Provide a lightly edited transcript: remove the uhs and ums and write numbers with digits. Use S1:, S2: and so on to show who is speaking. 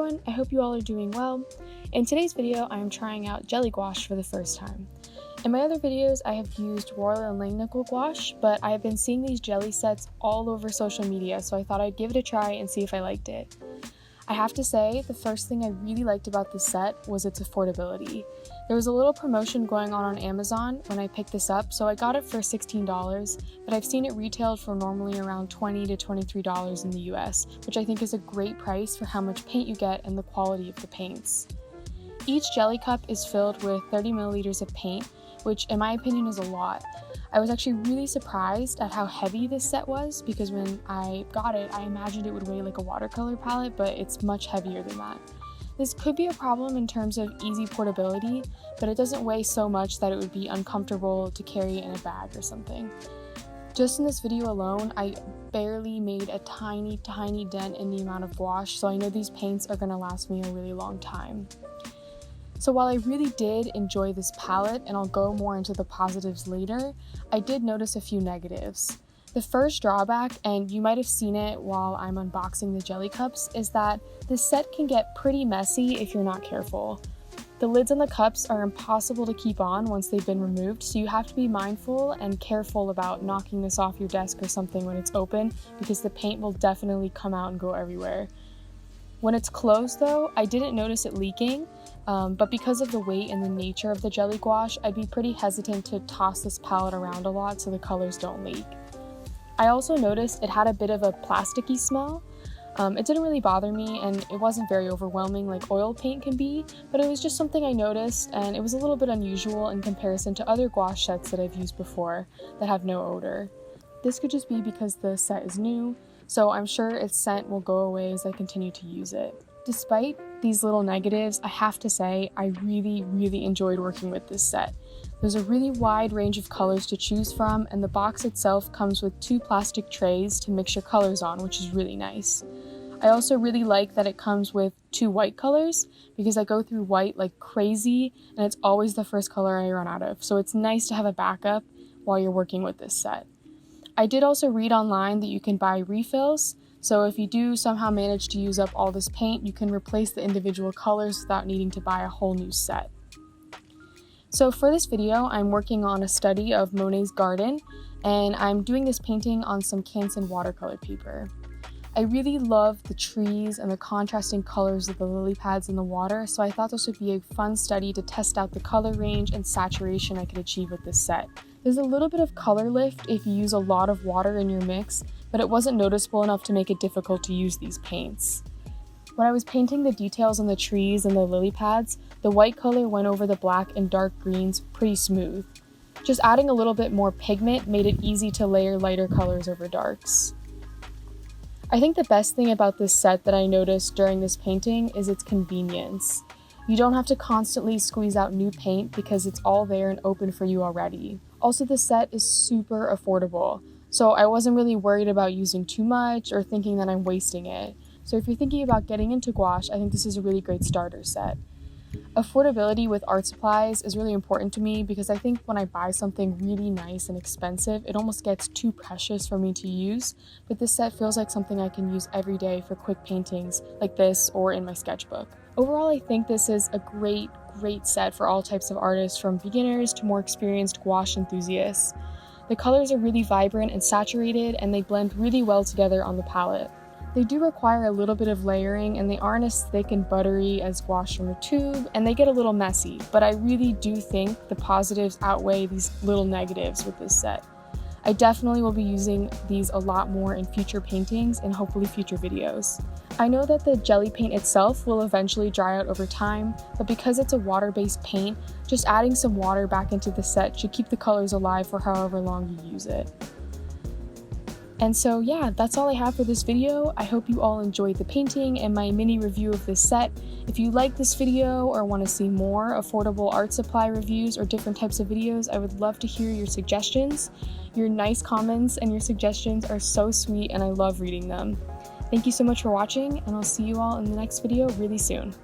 S1: everyone, I hope you all are doing well. In today's video, I am trying out jelly gouache for the first time. In my other videos, I have used Royal and Langnickel gouache, but I have been seeing these jelly sets all over social media, so I thought I'd give it a try and see if I liked it. I have to say, the first thing I really liked about this set was its affordability. There was a little promotion going on Amazon when I picked this up, so I got it for $16, but I've seen it retailed for normally around $20 to $23 in the US, which I think is a great price for how much paint you get and the quality of the paints. Each jelly cup is filled with 30 milliliters of paint, which in my opinion is a lot. I was actually really surprised at how heavy this set was because when I got it, I imagined it would weigh like a watercolor palette, but it's much heavier than that. This could be a problem in terms of easy portability, but it doesn't weigh so much that it would be uncomfortable to carry in a bag or something. Just in this video alone, I barely made a tiny dent in the amount of gouache, so I know these paints are going to last me a really long time. So while I really did enjoy this palette, and I'll go more into the positives later, I did notice a few negatives. The first drawback, and you might have seen it while I'm unboxing the jelly cups, is that this set can get pretty messy if you're not careful. The lids on the cups are impossible to keep on once they've been removed, so you have to be mindful and careful about knocking this off your desk or something when it's open, because the paint will definitely come out and go everywhere. When it's closed though, I didn't notice it leaking, but because of the weight and the nature of the jelly gouache, I'd be pretty hesitant to toss this palette around a lot so the colors don't leak. I also noticed it had a bit of a plasticky smell. It didn't really bother me and it wasn't very overwhelming like oil paint can be, but it was just something I noticed and it was a little bit unusual in comparison to other gouache sets that I've used before that have no odor. This could just be because the set is new, so I'm sure its scent will go away as I continue to use it. Despite these little negatives, I have to say I really enjoyed working with this set. There's a really wide range of colors to choose from, and the box itself comes with 2 plastic trays to mix your colors on, which is really nice. I also really like that it comes with 2 white colors, because I go through white like crazy, and it's always the first color I run out of, so it's nice to have a backup while you're working with this set. I did also read online that you can buy refills, so if you do somehow manage to use up all this paint, you can replace the individual colors without needing to buy a whole new set. So for this video, I'm working on a study of Monet's garden, and I'm doing this painting on some Canson watercolor paper. I really love the trees and the contrasting colors of the lily pads in the water, so I thought this would be a fun study to test out the color range and saturation I could achieve with this set. There's a little bit of color lift if you use a lot of water in your mix, but it wasn't noticeable enough to make it difficult to use these paints. When I was painting the details on the trees and the lily pads, the white color went over the black and dark greens pretty smooth. Just adding a little bit more pigment made it easy to layer lighter colors over darks. I think the best thing about this set that I noticed during this painting is its convenience. You don't have to constantly squeeze out new paint because it's all there and open for you already. Also, the set is super affordable, so I wasn't really worried about using too much or thinking that I'm wasting it. So if you're thinking about getting into gouache, I think this is a really great starter set. Affordability with art supplies is really important to me because I think when I buy something really nice and expensive, it almost gets too precious for me to use, but this set feels like something I can use every day for quick paintings like this or in my sketchbook. Overall, I think this is a great set for all types of artists, from beginners to more experienced gouache enthusiasts. The colors are really vibrant and saturated, and they blend really well together on the palette. They do require a little bit of layering, and they aren't as thick and buttery as gouache from a tube, and they get a little messy, but I really do think the positives outweigh these little negatives with this set. I definitely will be using these a lot more in future paintings and hopefully future videos. I know that the jelly paint itself will eventually dry out over time, but because it's a water-based paint, just adding some water back into the set should keep the colors alive for however long you use it. And so yeah, that's all I have for this video. I hope you all enjoyed the painting and my mini review of this set. If you like this video or want to see more affordable art supply reviews or different types of videos, I would love to hear your suggestions. Your nice comments and your suggestions are so sweet and I love reading them. Thank you so much for watching, and I'll see you all in the next video really soon.